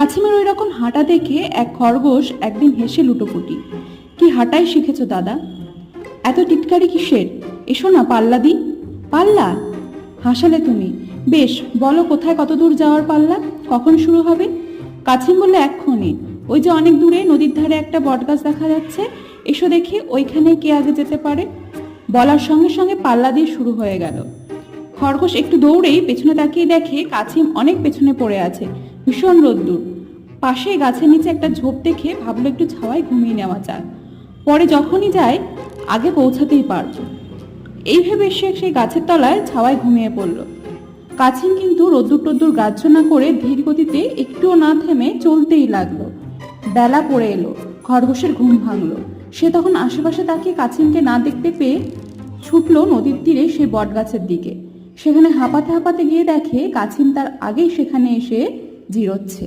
কাছিমের ওই রকম হাঁটা দেখে এক খরগোশ একদিন হেসে লুটোপুটি। কি হাঁটাই শিখেছো দাদা? এত টিটকারি কিসের? এসো না পাল্লা দি। পাল্লা? হাসালে তুমি। বেশ, বলো কোথায় কত দূর যাওয়ার পাল্লা? কখন শুরু হবে? কাছিম বললে এক্ষুনি। ওই যে অনেক দূরে নদীর ধারে একটা বটগাছ দেখা যাচ্ছে, এসো দেখি ওইখানে কে আগে যেতে পারে। বলার সঙ্গে সঙ্গে পাল্লা দিয়ে শুরু হয়ে গেল। খরগোশ একটু দৌড়েই পেছনে তাকিয়ে দেখে কাছিম অনেক পেছনে পড়ে আছে, ভীষণ রোদ্দুর। পাশে গাছের নিচে একটা ঝোপ দেখে ভাবলো একটু ছাওয়ায় ঘুমিয়ে নেওয়া যাক, পরে যখনই যায় আগে পৌঁছাতেই পারবো। এই ভেবে সে সেই গাছের তলায় ছাওয়ায় ঘুমিয়ে পড়ল। কাছিম কিন্তু রোদ্দুর টোদ্দুর গ্রাহ্য না করে ধীর গতিতে একটুও না থেমে চলতেই লাগলো। বেলা পড়ে এলো, খরগোশের ঘুম ভাঙলো। সে তখন আশেপাশে তাকিয়ে কাছিমকে না দেখতে পেয়ে ছুটলো নদীর তীরে সেই বটগাছের দিকে। সেখানে হাঁপাতে হাঁপাতে গিয়ে দেখে কাছিম তার আগেই সেখানে এসে জিরোচ্ছে।